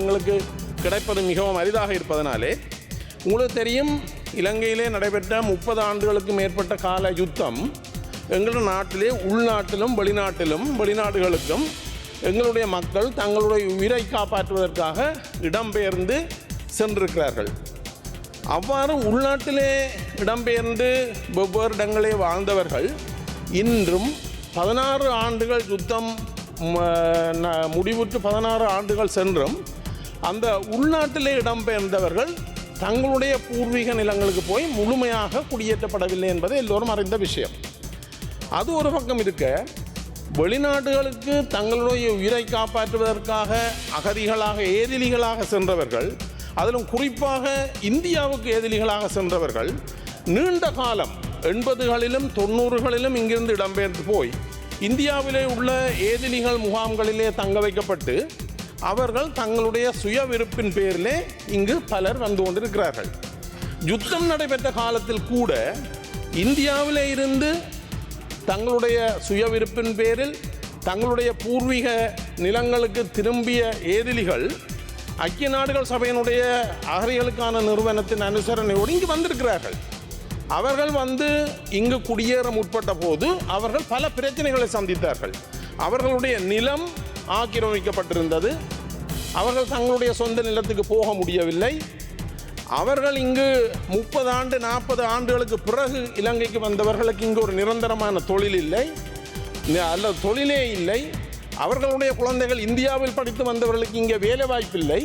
எங்களுக்கு கிடைப்பது மிகவும் அரிதாக இருப்பதனாலே உங்களுக்கு தெரியும், இலங்கையிலே நடைபெற்ற 30 ஆண்டுகளுக்கு மேற்பட்ட கால யுத்தம் எங்களுடைய நாட்டிலே உள்நாட்டிலும் வெளிநாடுகளுக்கும் எங்களுடைய மக்கள் தங்களுடைய உயிரை காப்பாற்றுவதற்காக இடம்பெயர்ந்து சென்றிருக்கிறார்கள். அவ்வாறு உள்நாட்டிலே இடம்பெயர்ந்து வெவ்வேறு இடங்களே வாழ்ந்தவர்கள் இன்றும் 16 ஆண்டுகள் யுத்தம் முடிவுற்று 16 ஆண்டுகள் சென்றும் அந்த உள்நாட்டிலே இடம்பெயர்ந்தவர்கள் தங்களுடைய பூர்வீக நிலங்களுக்கு போய் முழுமையாக குடியேற்றப்படவில்லை என்பது எல்லோரும் அறிந்த விஷயம். அது ஒரு பக்கம் இருக்க, வெளிநாடுகளுக்கு தங்களுடைய உயிரை காப்பாற்றுவதற்காக அகதிகளாக ஏதிலிகளாக சென்றவர்கள், அதிலும் குறிப்பாக இந்தியாவுக்கு ஏதிலிகளாக சென்றவர்கள் நீண்ட காலம் 80களிலும் 90களிலும் இங்கிருந்து இடம்பெயர்ந்து போய் இந்தியாவிலே உள்ள ஏதிலிகள் முகாம்களிலே தங்க வைக்கப்பட்டு அவர்கள் தங்களுடைய சுய விருப்பின் பேரிலே இங்கு பலர் வந்து கொண்டிருக்கிறார்கள். யுத்தம் நடைபெற்ற காலத்தில் கூட இந்தியாவிலே இருந்து தங்களுடைய சுய விருப்பின் பேரில் தங்களுடைய பூர்வீக நிலங்களுக்கு திரும்பிய ஏதிலிகள் ஐக்கிய நாடுகள் சபையினுடைய அகதிகளுக்கான நிறுவனத்தின் அனுசரணையோடு இங்கு வந்திருக்கிறார்கள். அவர்கள் வந்து இங்கு குடியேற முற்பட்ட போது அவர்கள் பல பிரச்சனைகளை சந்தித்தார்கள். அவர்களுடைய நிலம் ஆக்கிரமிக்கப்பட்டிருந்தது. அவர்கள் தங்களுடைய சொந்த நிலத்துக்கு போக முடியவில்லை. அவர்கள் இங்கு 30 ஆண்டு 40 ஆண்டுகளுக்கு பிறகு இலங்கைக்கு வந்தவர்களுக்கு இங்கு ஒரு நிரந்தரமான தொழில் இல்லை, அல்லது தொழிலே இல்லை. அவர்களுடைய குழந்தைகள் இந்தியாவில் படித்து வந்தவர்களுக்கு இங்கே வேலை வாய்ப்பில்லை.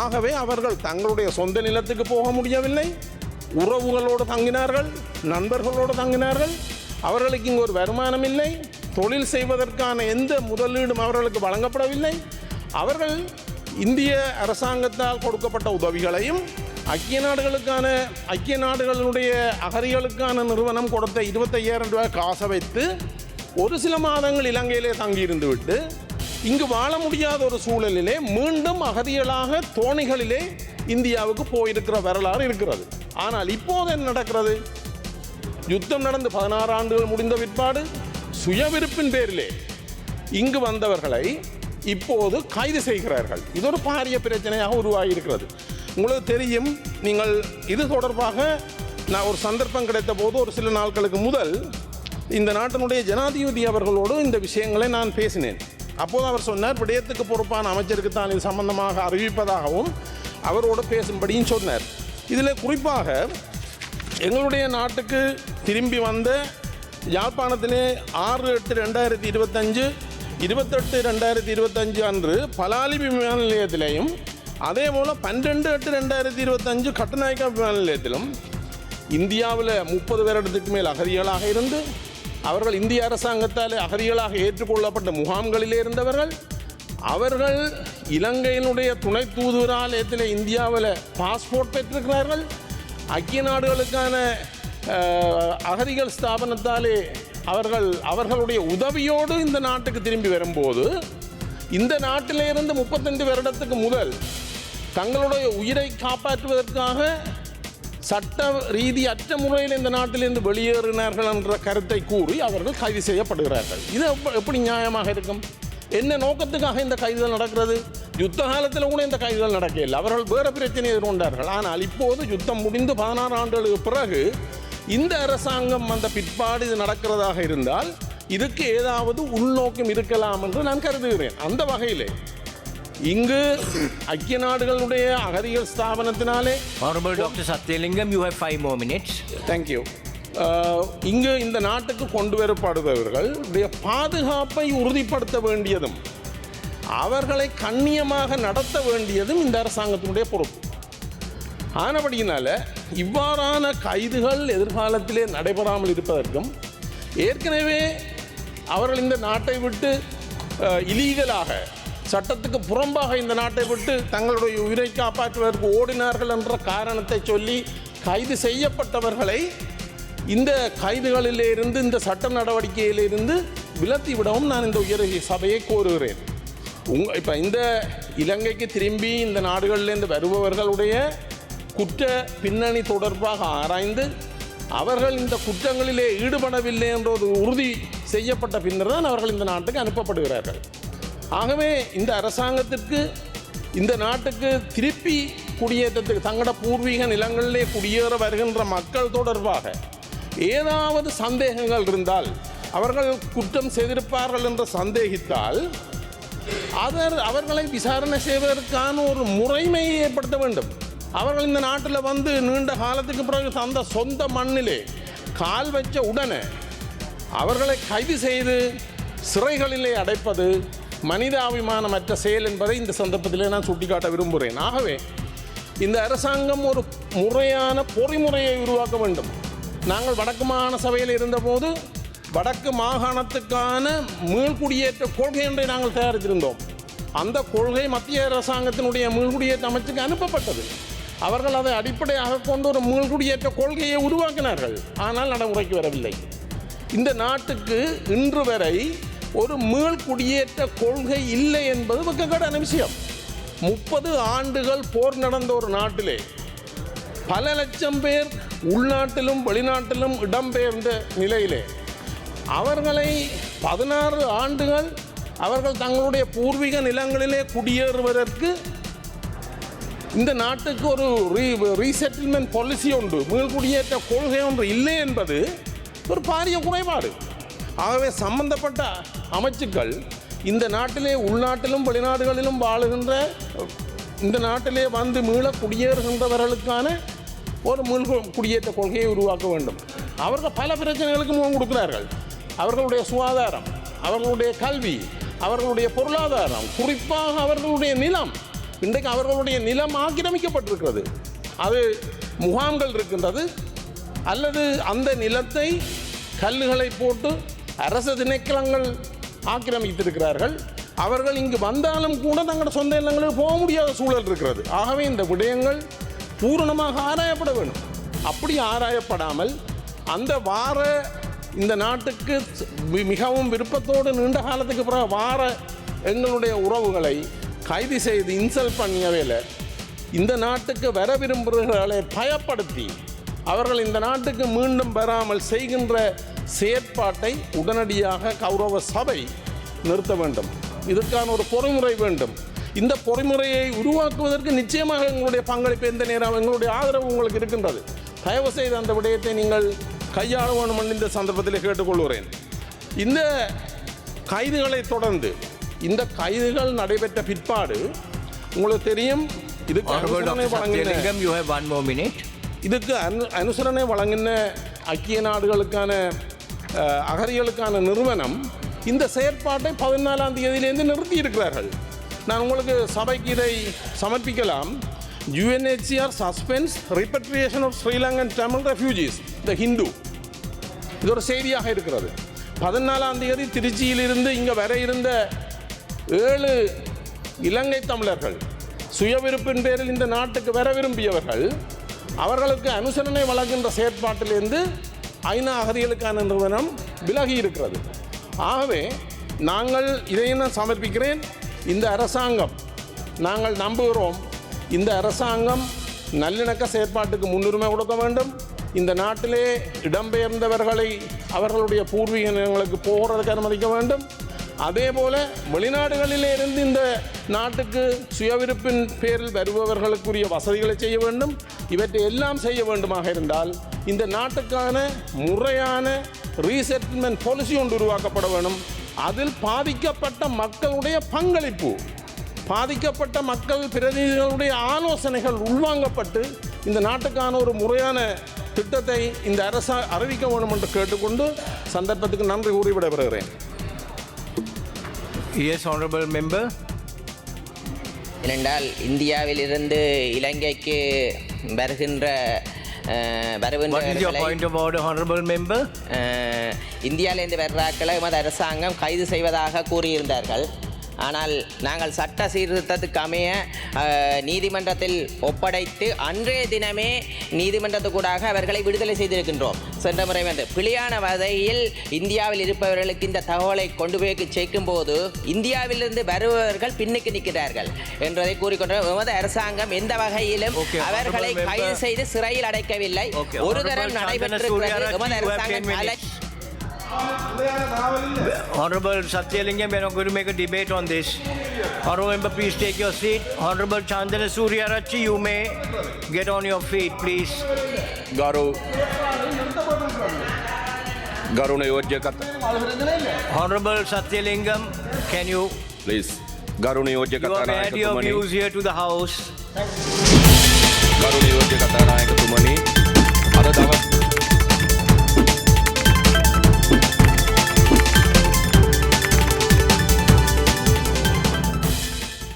ஆகவே அவர்கள் தங்களுடைய சொந்த நிலத்துக்கு போக முடியவில்லை. உறவுகளோடு தங்கினார்கள், நண்பர்களோடு தங்கினார்கள். அவர்களுக்கு இங்கு ஒரு வருமானம் இல்லை. தொழில் செய்வதற்கான எந்த முதலீடும் அவர்களுக்கு வழங்கப்படவில்லை. அவர்கள் இந்திய அரசாங்கத்தால் கொடுக்கப்பட்ட உதவிகளையும் ஐக்கிய நாடுகளுடைய அகதிகளுக்கான நிறுவனம் கொடுத்த 25,000 ரூபாய் காசை வைத்து ஒரு சில மாதங்கள் இலங்கையிலே தங்கியிருந்து விட்டு இங்கு வாழ முடியாத ஒரு சூழலிலே மீண்டும் அகதிகளாக தோணிகளிலே இந்தியாவுக்கு போயிருக்கிற வரலாறு இருக்கிறது. ஆனால் இப்போது என்ன நடக்கிறது? யுத்தம் நடந்து 16 ஆண்டுகள் முடிந்த பிற்பாடு சுயவிருப்பின் பேரிலே இங்கு வந்தவர்களை இப்போது கைது செய்கிறார்கள். இது ஒரு பாரிய பிரச்சனையாக உருவாகி இருக்கிறது. உங்களுக்கு தெரியும், நீங்கள் இது தொடர்பாக நான் ஒரு சந்தர்ப்பம் கிடைத்த போது ஒரு சில நாட்களுக்கு முதல் இந்த நாட்டினுடைய ஜனாதிபதி அவர்களோடு இந்த விஷயங்களை நான் பேசினேன். அப்போது அவர் சொன்னார், விடயத்துக்கு பொறுப்பான அமைச்சருக்கு தான் இது சம்பந்தமாக அறிவிப்பதாகவும் அவரோடு பேசும்படியும் சொன்னார். இதில் குறிப்பாக எங்களுடைய நாட்டுக்கு திரும்பி வந்த யாழ்ப்பாணத்திலே 6/8/2025 28/2025 அன்று பலாலி விமான நிலையத்திலேயும் அதே போல் 12/8/2025 கட்டுநாயக்கா விமான நிலையத்திலும் இந்தியாவில் 30 வருடத்துக்கு மேல் அகதிகளாக இருந்து அவர்கள் இந்திய அரசாங்கத்தால் அகதிகளாக ஏற்றுக்கொள்ளப்பட்ட முகாம்களிலே இருந்தவர்கள். அவர்கள் இலங்கையினுடைய துணை தூதுவரால் இந்தியாவில் பாஸ்போர்ட் பெற்றிருக்கிறார்கள். ஐக்கிய நாடுகளுக்கான அகதிகள் ஸ்தாபனத்தாலே அவர்களுடைய உதவியோடு இந்த நாட்டுக்கு திரும்பி வரும்போது இந்த நாட்டிலிருந்து 35 வருடத்துக்கு முதல் தங்களுடைய உயிரை காப்பாற்றுவதற்காக சட்ட ரீதி அற்ற முறையில் இந்த நாட்டிலிருந்து வெளியேறினார்கள் என்ற கருத்தை கூறி அவர்கள் கைது செய்யப்படுகிறார்கள். இது எப்படி நியாயமாக இருக்கும்? என்ன நோக்கத்துக்காக இந்த கைதுகள் நடக்கிறது? யுத்த காலத்தில் கூட இந்த கைதுகள் நடக்கவில்லை. அவர்கள் வேறு பிரச்சனையை எதிர்கொண்டார்கள். ஆனால் இப்போது யுத்தம் முடிந்து 16 ஆண்டுகளுக்கு பிறகு இந்த அரசாங்கம் வந்த பிற்பாடு இது நடக்கிறதாக இருந்தால் இதுக்கு ஏதாவது உள்நோக்கம் இருக்கலாம் என்று நான் கருதுகிறேன். அந்த வகையிலே இங்கு ஐக்கிய நாடுகளுடைய அகதிகள் ஸ்தாபனத்தினாலே Honorable Dr. Satyalingam, you have 5 more minutes. Thank you. இங்கு இந்த நாட்டுக்கு கொண்டு வரப்படுபவர்களுடைய பாதுகாப்பை உறுதிப்படுத்த வேண்டியதும் அவர்களை கண்ணியமாக நடத்த வேண்டியதும் இந்த அரசாங்கத்தினுடைய பொறுப்பு. ஆனபடியினால இவ்வாறான கைதுகள் எதிர்காலத்திலே நடைபெறாமல் இருப்பதற்கும் ஏற்கனவே அவர்கள் இந்த நாட்டை விட்டு இலீகலாக சட்டத்துக்கு புறம்பாக இந்த நாட்டை விட்டு தங்களுடைய உயிரை காப்பாற்றுவதற்கு ஓடினார்கள் என்ற காரணத்தை சொல்லி கைது செய்யப்பட்டவர்களை இந்த கைதுகளிலிருந்து இந்த சட்ட நடவடிக்கையிலிருந்து விலத்தி விடவும் நான் இந்த உயர் சபையை கோருகிறேன். இப்போ இந்த இலங்கைக்கு திரும்பி இந்த நாடுகளிலிருந்து வருபவர்களுடைய குற்ற பின்னணி தொடர்பாக ஆராய்ந்து அவர்கள் இந்த குற்றங்களிலே ஈடுபடவில்லை என்ற ஒரு உறுதி செய்யப்பட்ட பின்னர் தான் அவர்கள் இந்த நாட்டுக்கு அனுப்பப்படுகிறார்கள். ஆகவே இந்த அரசாங்கத்திற்கு இந்த நாட்டுக்கு திருப்பி குடியேற்றத்துக்கு தங்களோட பூர்வீக நிலங்களிலே குடியேற வருகின்ற மக்கள் தொடர்பாக ஏதாவது சந்தேகங்கள் இருந்தால், அவர்கள் குற்றம் செய்திருப்பார்கள் என்று சந்தேகித்தால் அவர்களை விசாரணை செய்வதற்கான ஒரு முறைமையை ஏற்படுத்த வேண்டும். அவர்கள் இந்த நாட்டில் வந்து நீண்ட காலத்துக்கு பிறகு தந்த சொந்த மண்ணிலே கால் வச்ச உடனே அவர்களை கைது செய்து சிறைகளிலே அடைப்பது மனிதாபிமானமற்ற செயல் என்பதை இந்த சந்தர்ப்பத்திலே நான் சுட்டிக்காட்ட விரும்புகிறேன். ஆகவே இந்த அரசாங்கம் ஒரு முறையான பொறிமுறையை உருவாக்க வேண்டும். நாங்கள் வடக்கு மாகாண சபையில் இருந்தபோது வடக்கு மாகாணத்துக்கான மீள்குடியேற்ற கொள்கை ஒன்றை நாங்கள் தயாரித்திருந்தோம். அந்த கொள்கை மத்திய அரசாங்கத்தினுடைய மீள்குடியேற்ற அமைச்சுக்கு அனுப்பப்பட்டது. அவர்கள் அதை அடிப்படையாக கொண்டு ஒரு மீள்குடியேற்ற கொள்கையை உருவாக்கினார்கள். ஆனால் நடைமுறைக்கு வரவில்லை. இந்த நாட்டுக்கு இன்று வரை ஒரு மீள்குடியேற்ற கொள்கை இல்லை என்பது வெட்கக்கேடான விஷயம். 30 ஆண்டுகள் போர் நடந்த ஒரு நாட்டிலே பல லட்சம் பேர் உள்நாட்டிலும் வெளிநாட்டிலும் இடம்பெயர்ந்த நிலையிலே அவர்களை 16 ஆண்டுகள் அவர்கள் தங்களுடைய பூர்வீக நிலங்களிலே குடியேறுவதற்கு இந்த நாட்டுக்கு ஒரு ரீசெட்டில்மெண்ட் பாலிசி ஒன்று, மீள்குடியேற்ற கொள்கை ஒன்று இல்லை என்பது ஒரு பாரிய குறைபாடு. ஆகவே சம்பந்தப்பட்ட அமைச்சுக்கள் இந்த நாட்டிலே உள்நாட்டிலும் வெளிநாடுகளிலும் வாழுகின்ற இந்த நாட்டிலே வந்து மீள குடியேறுகின்றவர்களுக்கான ஒரு குடியேற்ற கொள்கையை உருவாக்க வேண்டும். அவர்கள் பல பிரச்சனைகளுக்கு முகம் கொடுக்கிறார்கள். அவர்களுடைய சுகாதாரம், அவர்களுடைய கல்வி, அவர்களுடைய பொருளாதாரம், குறிப்பாக அவர்களுடைய நிலம். இன்றைக்கு அவர்களுடைய நிலம் ஆக்கிரமிக்கப்பட்டிருக்கிறது. அது முகாம்கள் இருக்கின்றது, அல்லது அந்த நிலத்தை கல்லுகளை போட்டு அரசு திணைக்களங்கள் ஆக்கிரமித்திருக்கிறார்கள். அவர்கள் இங்கு வந்தாலும் கூட தங்களோட சொந்த இல்லங்களுக்கு போக முடியாத சூழல் இருக்கிறது. ஆகவே இந்த விடயங்கள் பூரணமாக ஆராயப்பட வேண்டும். அப்படி ஆராயப்படாமல் அந்த இந்த நாட்டுக்கு மிகவும் விருப்பத்தோடு நீண்ட காலத்துக்கு பிறகு எங்களுடைய உறவுகளை கைது செய்து இன்சல்ட் பண்ணியவையில் இந்த நாட்டுக்கு வர விரும்புகிறவர்களை பயப்படுத்தி அவர்கள் இந்த நாட்டுக்கு மீண்டும் வராமல் செய்கின்ற செயற்பாட்டை உடனடியாக கௌரவ சபை நிறுத்த வேண்டும். இதற்கான ஒரு பொறிமுறை வேண்டும். இந்த பொறிமுறையை உருவாக்குவதற்கு நிச்சயமாக எங்களுடைய பங்களிப்பு எந்த நேரம் எங்களுடைய ஆதரவு உங்களுக்கு இருக்கின்றது. தயவு செய்து அந்த விடயத்தை நீங்கள் கையாள வேண்டும் என்று இந்த சந்தர்ப்பத்தில் கேட்டுக்கொள்கிறேன். இந்த கைதுகளை தொடர்ந்து இந்த கைதுகள் நடைபெற்ற பிற்பாடு உங்களுக்கு தெரியும், இதுக்கு அனுசரணை வழங்கின ஐக்கிய நாடுகளுக்கான அகதிகளுக்கான நிறுவனம் இந்த செயற்பாட்டை 14ஆம் தேதியிலிருந்து நிறுத்தி இருக்கிறார்கள். நான் உங்களுக்கு சபைக்கு இதை சமர்ப்பிக்கலாம். UNHCR suspends repatriation of Sri Lankan Tamil refugees, the Hindu. இது ஒரு செய்தியாக இருக்கிறது. 14ஆம் தேதி திருச்சியிலிருந்து இங்கே வர இருந்த 7 இலங்கை தமிழர்கள் சுயவிருப்பின் பேரில் இந்த நாட்டுக்கு வர விரும்பியவர்கள், அவர்களுக்கு அனுசரணை வழங்குகின்ற செயற்பாட்டிலிருந்து ஐநா அகதிகளுக்கான நிறுவனம் விலகி இருக்கிறது. ஆகவே நாங்கள் இதையும் நான் சமர்ப்பிக்கிறேன். இந்த அரசாங்கம், நாங்கள் நம்புகிறோம், இந்த அரசாங்கம் நல்லிணக்க செயற்பாட்டுக்கு முன்னுரிமை கொடுக்க வேண்டும். இந்த நாட்டிலே இடம்பெயர்ந்தவர்களை அவர்களுடைய பூர்வீக நிலங்களுக்கு போகிறதுக்கு அனுமதிக்க வேண்டும். அதே போல் வெளிநாடுகளிலே இருந்து இந்த நாட்டுக்கு சுயவிருப்பின் பேரில் வருபவர்களுக்குரிய வசதிகளை செய்ய வேண்டும். இவற்றை எல்லாம் செய்ய வேண்டுமாக இருந்தால் இந்த நாட்டுக்கான முறையான ரீசெட்டில்மெண்ட் பாலிசி ஒன்று உருவாக்கப்பட வேண்டும். அதில் பாதிக்கப்பட்ட மக்களுடைய பங்களிப்பு, பாதிக்கப்பட்ட மக்கள் பிரதிநிதிகளுடைய ஆலோசனைகள் உள்வாங்கப்பட்டு இந்த நாட்டுக்கான ஒரு முறையான திட்டத்தை இந்த அரசு அறிவிக்க வேண்டும் என்று கேட்டுக்கொண்டு சந்தர்ப்பத்துக்கு நன்றி கூறி விடைபெறுகிறேன். Yes, honorable member. ஏனென்றால் இந்தியாவிலிருந்து இலங்கைக்கு வருகின்ற What is your point of order, honorable member? இந்தியாவிலிருந்து வர்றாக்களை எமது அரசாங்கம் கைது செய்வதாக கூறியிருந்தார்கள். ஆனால் நாங்கள் சட்ட சீர்திருத்தத்துக்கு அமைய நீதிமன்றத்தில் ஒப்படைத்து அன்றைய தினமே நீதிமன்றத்துக்கூடாக அவர்களை விடுதலை செய்திருக்கின்றோம். சென்ற முறை வந்து பிழையான வகையில் இந்தியாவில் இருப்பவர்களுக்கு இந்த தகவலை கொண்டு போய் சேர்க்கும் போது இந்தியாவிலிருந்து வருபவர்கள் பின்னுக்கு நிற்கிறார்கள் என்றதை கூறிக்கொண்டு எமது அரசாங்கம் எந்த வகையிலும் அவர்களை கைது செய்து சிறையில் அடைக்கவில்லை. ஒரு தரம் நடைபெற்றிருக்கிறது. எமது அரசாங்கம் Honorable Satyalingam, we are not going to make a debate on this. Honorable member, please take your seat. Honorable Chandana Suryarachi, you may get on your feet, please. ගරුණ යෝජ්‍යකත Honorable Satyalingam, can you please ගරුණ යෝජ්‍ය you have add your කතානායකතුමනි views here to the House? ගරුණ යෝජ්‍ය කතානායකතුමනි අද දවස්